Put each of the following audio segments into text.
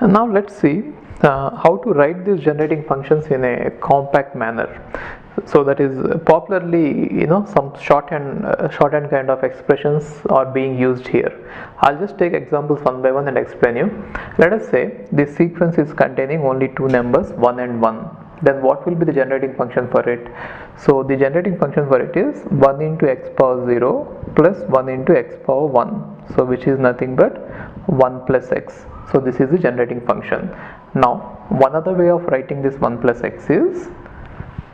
Now let's see how to write these generating functions in a compact manner. So that is popularly, some shorthand kind of expressions are being used here. I'll just take examples one by one and explain you. Let us say this sequence is containing only two numbers 1 and 1. Then what will be the generating function for it? So the generating function for it is 1 into x power 0 plus 1 into x power 1. So which is nothing but 1 plus x. So this is the generating function. Now one other way of writing this 1 plus x is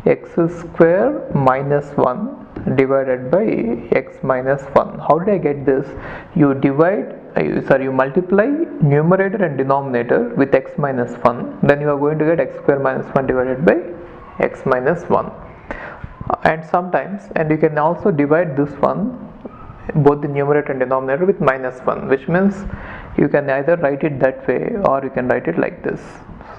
x square minus 1 divided by x minus 1. How did I get this? You multiply numerator and denominator with x minus 1, then you are going to get x square minus 1 divided by x minus 1. And you can also divide this one, both the numerator and denominator, with minus 1, which means you can either write it that way or you can write it like this.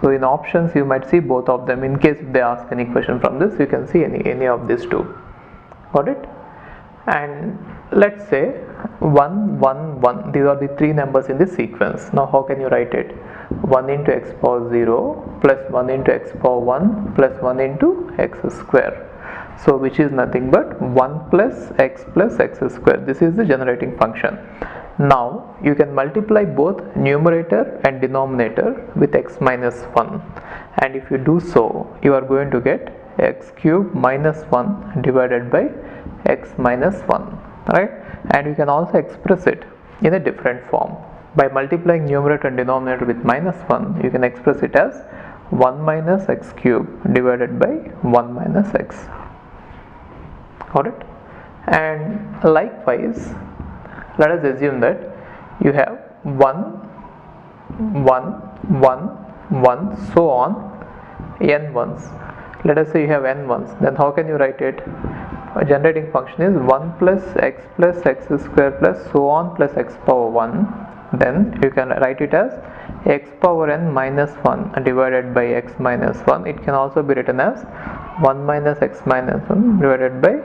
So in options you might see both of them. In case if they ask any question from this, you can see any of these two. Got it? And let's say 1 1 1, these are the three numbers in this sequence. Now how can you write it? 1 into x power 0 plus 1 into x power 1 plus 1 into x square. So which is nothing but 1 plus x square. This is the generating function. Now you can multiply both numerator and denominator with x minus 1, and if you do so, you are going to get x cube minus 1 divided by x minus 1, right? And you can also express it in a different form. By multiplying numerator and denominator with minus 1, you can express it as 1 minus x cube divided by 1 minus x. Got it? And likewise, let us assume that you have 1 1 1 1 so on n ones. Let us say you have n ones, then how can you write it? A generating function is 1 plus x square plus so on plus x power 1. Then you can write it as x power n minus 1 divided by x minus 1. It can also be written as 1 minus x minus 1 divided by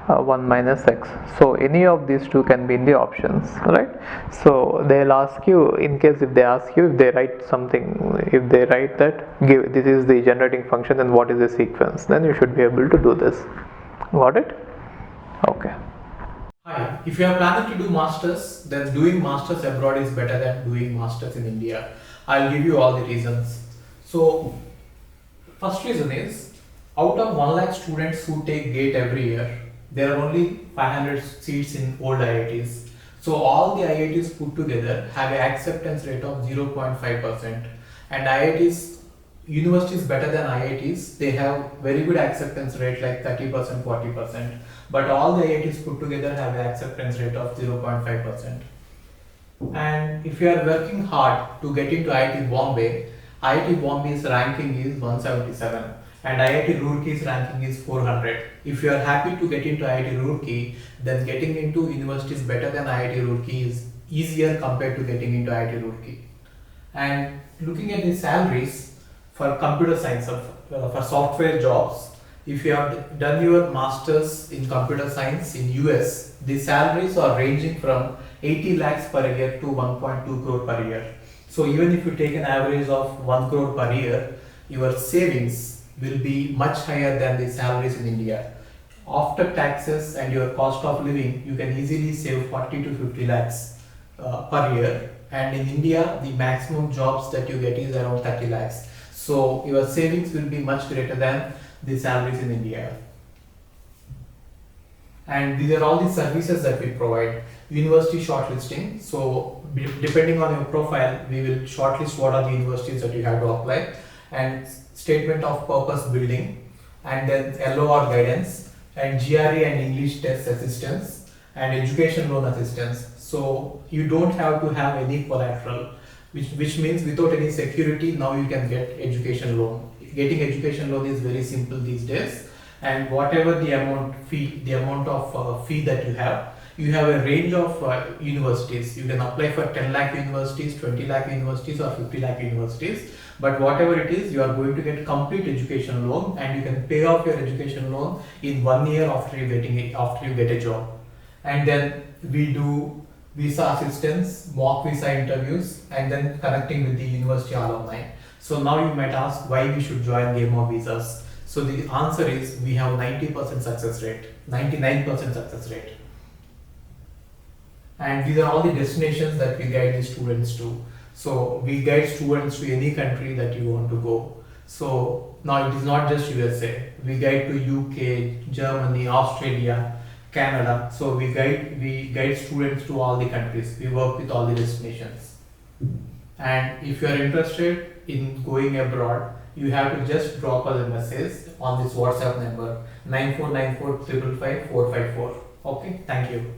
1 minus x. So any of these two can be in the options, right? So they'll ask you, in case if they ask you, if they write something, if they write that this is the generating function, then what is the sequence, then you should be able to do this. Got it? Okay. Hi, if you are planning to do masters, then doing masters abroad is better than doing masters in India. I'll give you all the reasons. So first reason is, out of 1 lakh students who take GATE every year, there are only 500 seats in old IITs. So all the IITs put together have an acceptance rate of 0.5%. And universities better than IITs, they have very good acceptance rate like 30%, 40%. But all the IITs put together have an acceptance rate of 0.5%. And if you are working hard to get into IIT Bombay's ranking is 177. And IIT Roorkee's ranking is 400. If you are happy to get into IIT Roorkee, then getting into universities better than IIT Roorkee is easier compared to getting into IIT Roorkee. And looking at the salaries for computer science, for software jobs, if you have done your masters in computer science in US, the salaries are ranging from 80 lakhs per year to 1.2 crore per year. So even if you take an average of 1 crore per year, your savings will be much higher than the salaries in India. After taxes and your cost of living, you can easily save 40 to 50 lakhs per year. And in India, the maximum jobs that you get is around 30 lakhs. So your savings will be much greater than the salaries in India. And these are all the services that we provide. University shortlisting. So depending on your profile, we will shortlist what are the universities that you have to apply. And statement of purpose building, and then LOR guidance, and GRE and English test assistance, and education loan assistance. So you don't have to have any collateral, which means without any security, now you can get education loan. Getting education loan is very simple these days, and whatever the amount of fee that you have a range of universities. You can apply for 10 lakh universities, 20 lakh universities, or 50 lakh universities. But whatever it is, you are going to get complete education loan, and you can pay off your education loan in 1 year after you get a job. And then we do visa assistance, mock visa interviews, and then connecting with the university alumni. So now you might ask why we should join Game of Visas. So the answer is we have 90% success rate, 99% success rate. And these are all the destinations that we guide the students to. So we guide students to any country that you want to go. So now it is not just USA. We guide to UK, Germany, Australia, Canada. So we guide students to all the countries. We work with all the destinations. And if you are interested in going abroad, you have to just drop us a message on this WhatsApp number 9494 555 454. Okay, thank you.